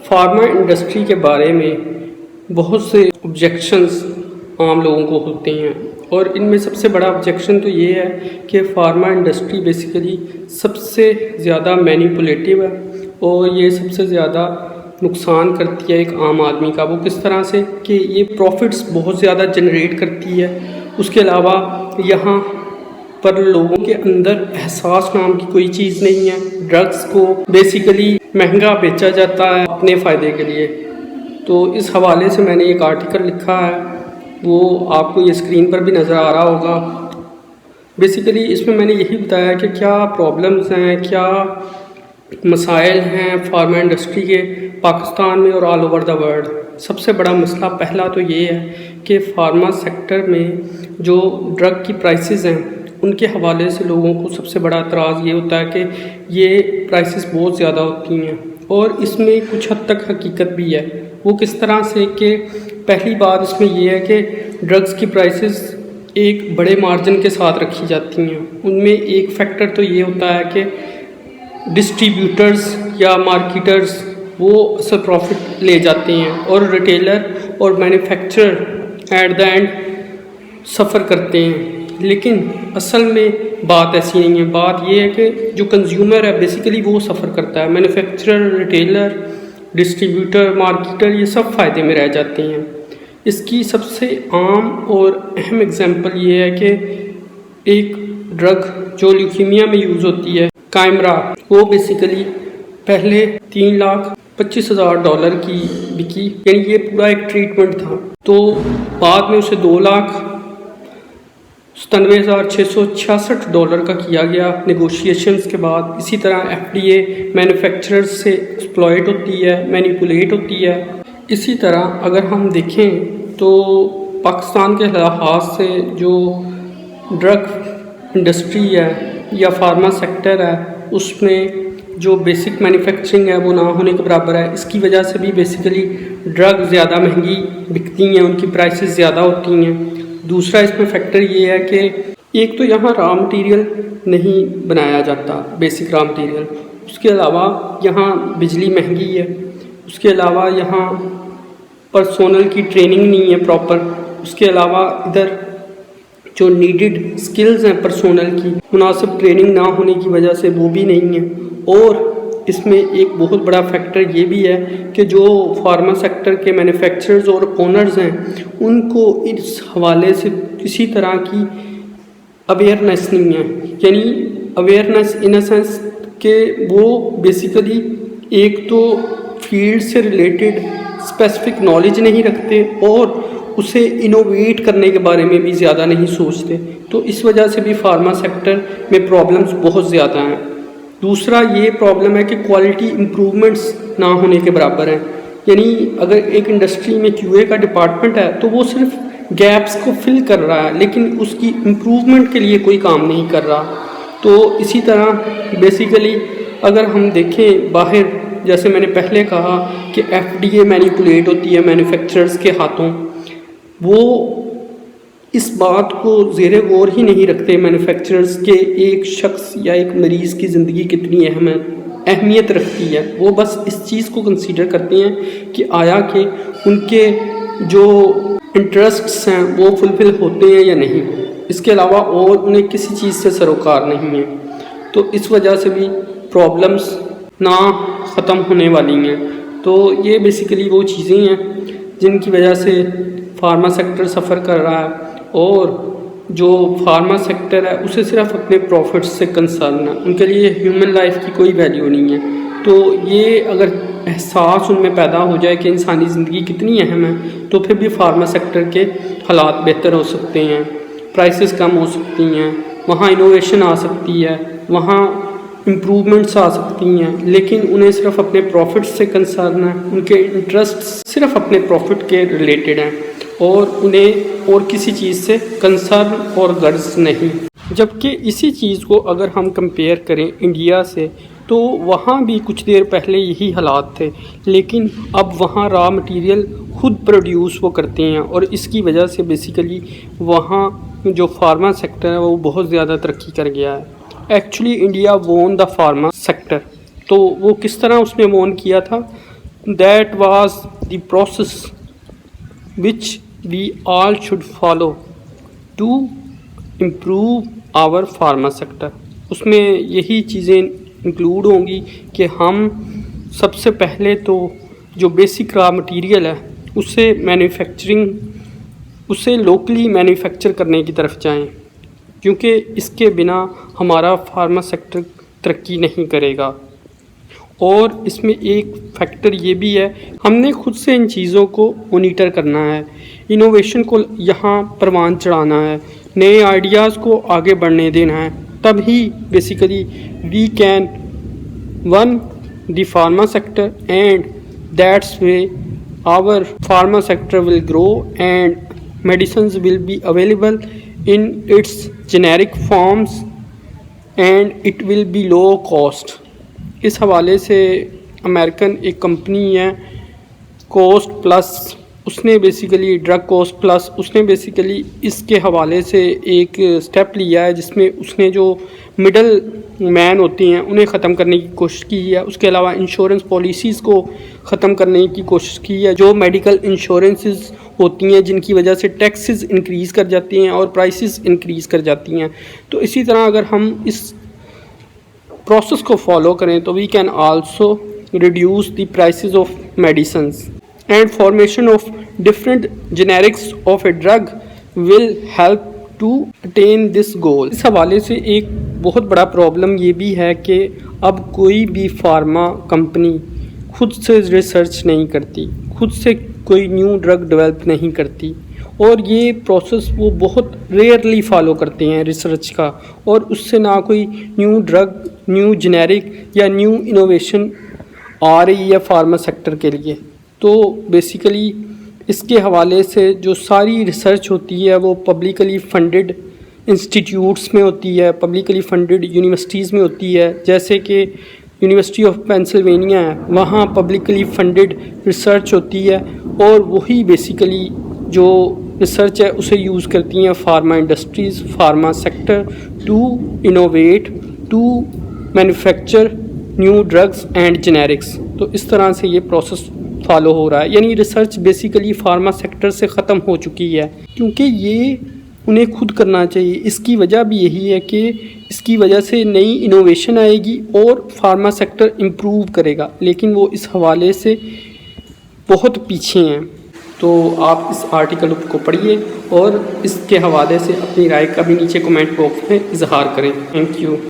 Pharma industry के बारे में बहुत से ऑब्जेक्शंस आम लोगों को होते हैं और इनमें सबसे बड़ा ऑब्जेक्शन तो ये है कि फार्मा इंडस्ट्री बेसिकली सबसे ज़्यादा मैनिपुलेटिव है और ये सबसे ज़्यादा नुकसान करती है एक आम आदमी का। वो किस तरह से कि ये प्रॉफिट्स बहुत ज़्यादा जनरेट करती है। उसके अलावा यहाँ पर लोगों के अंदर एहसास नाम की कोई चीज़ नहीं है। ड्रग्स को बेसिकली महंगा बेचा जाता है अपने फ़ायदे के लिए। तो इस हवाले से मैंने एक आर्टिकल लिखा है, वो आपको ये स्क्रीन पर भी नज़र आ रहा होगा। बेसिकली इसमें मैंने यही बताया कि क्या प्रॉब्लम्स हैं, क्या मसाइल हैं फार्मा इंडस्ट्री के पाकिस्तान में और ऑल ओवर द वर्ल्ड। सबसे बड़ा मसला पहला तो ये है कि फार्मा सेक्टर में जो ड्रग की प्राइसेस हैं उनके हवाले से लोगों को सबसे बड़ा एतराज़ ये होता है कि ये प्राइसेस बहुत ज़्यादा होती हैं और इसमें कुछ हद तक हकीकत भी है। वो किस तरह से कि पहली बात इसमें यह है कि ड्रग्स की प्राइसेस एक बड़े मार्जिन के साथ रखी जाती हैं। उनमें एक फैक्टर तो ये होता है कि डिस्ट्रीब्यूटर्स या मार्केटर्स वो असल प्रॉफिट ले जाते हैं और रिटेलर और मैन्युफैक्चरर एट द एंड सफ़र करते हैं। लेकिन असल में बात ऐसी नहीं है। बात ये है कि जो कंज्यूमर है बेसिकली वो सफ़र करता है। मैन्युफैक्चरर, रिटेलर, डिस्ट्रीब्यूटर, मार्केटर ये सब फ़ायदे में रह जाते हैं। इसकी सबसे आम और अहम एग्जांपल ये है कि एक ड्रग जो ल्यूकीमिया में यूज़ होती है काइमरा, वो बेसिकली पहले $3,25,000 की बिकी, यानी ये पूरा एक ट्रीटमेंट था। तो बाद में उसे $2,97,666 का किया गया नेगोशिएशंस के बाद। इसी तरह FDA मैन्युफैक्चरर्स से एक्सप्लॉइट होती है, मैनिपुलेट होती है। इसी तरह अगर हम देखें तो पाकिस्तान के लिहाज से जो ड्रग इंडस्ट्री है या फार्मा सेक्टर है उसमें जो बेसिक मैन्युफैक्चरिंग है वो ना होने के बराबर है। इसकी वजह से भी बेसिकली ड्रग ज़्यादा महंगी बिकती हैं, उनकी प्राइसेस ज़्यादा होती हैं। दूसरा इसमें फैक्टर ये है कि एक तो यहाँ रॉ मटेरियल नहीं बनाया जाता, बेसिक रॉ मटेरियल। उसके अलावा यहाँ बिजली महंगी है। उसके अलावा यहाँ पर्सोनल की ट्रेनिंग नहीं है प्रॉपर। उसके अलावा इधर जो नीडेड स्किल्स हैं पर्सोनल की, मुनासिब ट्रेनिंग ना होने की वजह से वो भी नहीं है। और इसमें एक बहुत बड़ा फैक्टर ये भी है कि जो फार्मा सेक्टर के मैन्युफैक्चरर्स और ओनर्स हैं उनको इस हवाले से किसी तरह की अवेयरनेस नहीं है। यानी अवेयरनेस इन अ सेंस कि वो बेसिकली एक तो फील्ड से रिलेटेड स्पेसिफिक नॉलेज नहीं रखते और उसे इनोवेट करने के बारे में भी ज़्यादा नहीं सोचते। तो इस वजह से भी फार्मा सेक्टर में प्रॉब्लम्स बहुत ज़्यादा हैं। दूसरा ये प्रॉब्लम है कि क्वालिटी इम्प्रूवमेंट्स ना होने के बराबर हैं। यानी अगर एक इंडस्ट्री में QA का डिपार्टमेंट है तो वो सिर्फ गैप्स को फिल कर रहा है लेकिन उसकी इम्प्रूवमेंट के लिए कोई काम नहीं कर रहा। तो इसी तरह बेसिकली अगर हम देखें बाहर, जैसे मैंने पहले कहा कि FDA मैनिपुलेट होती है मैन्युफैक्चरर्स के हाथों, वो इस बात को ज़ेरे गौर ही नहीं रखते मैन्युफैक्चरर्स के एक शख्स या एक मरीज़ की ज़िंदगी कितनी अहमियत रखती है। वो बस इस चीज़ को कंसीडर करते हैं कि आया कि उनके जो इंटरेस्ट्स हैं वो फुलफ़िल होते हैं या नहीं। इसके अलावा और उन्हें किसी चीज़ से सरोकार नहीं है। तो इस वजह से भी प्रॉब्लम्स ना ख़त्म होने वाली हैं। तो ये बेसिकली वो चीज़ें हैं जिनकी वजह से फार्मा सेक्टर सफ़र कर रहा है और जो फार्मा सेक्टर है उसे सिर्फ अपने प्रॉफिट्स से कंसर्न है। उनके लिए ह्यूमन लाइफ की कोई वैल्यू नहीं है। तो ये अगर एहसास उनमें पैदा हो जाए कि इंसानी ज़िंदगी कितनी अहम है तो फिर भी फार्मा सेक्टर के हालात बेहतर हो सकते हैं, प्राइसेस कम हो सकती हैं, वहाँ इनोवेशन आ सकती है, वहाँ इम्प्रूवमेंट्स आ सकती हैं। लेकिन उन्हें सिर्फ अपने प्रॉफिट से कंसर्न है, उनके इंटरेस्ट सिर्फ अपने प्रॉफिट के रिलेटेड हैं और उन्हें और किसी चीज़ से कंसर्न और गर्ज नहीं। जबकि इसी चीज़ को अगर हम कंपेयर करें इंडिया से तो वहाँ भी कुछ देर पहले यही हालात थे, लेकिन अब वहाँ रॉ मटेरियल खुद प्रोड्यूस वो करते हैं और इसकी वजह से बेसिकली वहाँ जो फार्मा सेक्टर है वो बहुत ज़्यादा तरक्की कर गया है। Actually India won the pharma sector. तो वो किस तरह उसने वोन किया था, that was the process which we all should follow to improve our pharma sector। उसमें यही चीज़ें इंक्लूड होंगी कि हम सबसे पहले तो जो बेसिक रॉ मटेरियल है उसे लोकली मैन्युफैक्चर करने की तरफ जाएं, क्योंकि इसके बिना हमारा फार्मा सेक्टर तरक्की नहीं करेगा। और इसमें एक फैक्टर ये भी है, हमने खुद से इन चीज़ों को मॉनिटर करना है, इनोवेशन को यहाँ परवान चढ़ाना है, नए आइडियाज़ को आगे बढ़ने देना है, तभी basically we can won the pharma sector and that's way our pharma sector will grow and medicines will be available in its generic forms and it will be low cost। इस हवाले से American एक company है cost plus, उसने basically drug cost plus, उसने basically इसके हवाले से एक स्टेप लिया है जिसमें उसने जो मिडल मैन होती हैं उन्हें ख़त्म करने की कोशिश की है। उसके अलावा इंश्योरेंस पॉलिसीज़ को ख़त्म करने की कोशिश की है, जो मेडिकल इंश्योरेंसेस होती हैं जिनकी वजह से टैक्सेस इंक्रीज़ कर जाती हैं और प्राइसेस इंक्रीज़ कर जाती हैं। तो इसी तरह अगर हम इस प्रोसेस को फॉलो करें तो we can also reduce the prices of medicines and formation of different generics of a drug will help to attain this goal. इस हवाले से एक बहुत बड़ा प्रॉब्लम ये भी है कि अब कोई भी फार्मा कंपनी खुद से रिसर्च नहीं करती, खुद से कोई न्यू ड्रग डेवलप नहीं करती, और ये प्रोसेस वो बहुत रेयरली फॉलो करते हैं रिसर्च का, और उससे ना कोई न्यू ड्रग, न्यू जेनेरिक या न्यू इनोवेशन आ रही है फार्मा सेक्टर के लिए। तो बेसिकली इसके हवाले से जो सारी रिसर्च होती है वो पब्लिकली फंडेड इंस्टीट्यूट्स में होती है, पब्लिकली फंडेड यूनिवर्सिटीज़ में होती है, जैसे कि यूनिवर्सिटी ऑफ पेंसिल्वेनिया है, वहाँ पब्लिकली फंडेड रिसर्च होती है, और वही बेसिकली जो रिसर्च है उसे यूज़ करती हैं pharma industries, pharma sector to innovate, to manufacture new drugs and generics. तो इस तरह से ये प्रोसेस फॉलो हो रहा है, यानी रिसर्च बेसिकली फार्मा सेक्टर से ख़त्म हो चुकी है, क्योंकि ये उन्हें खुद करना चाहिए। इसकी वजह भी यही है कि इसकी वजह से नई इनोवेशन आएगी और फार्मा सेक्टर इम्प्रूव करेगा, लेकिन वो इस हवाले से बहुत पीछे हैं। तो आप इस आर्टिकल को पढ़िए और इसके हवाले से अपनी राय का भी नीचे कमेंट बॉक्स में इजहार करें। Thank you.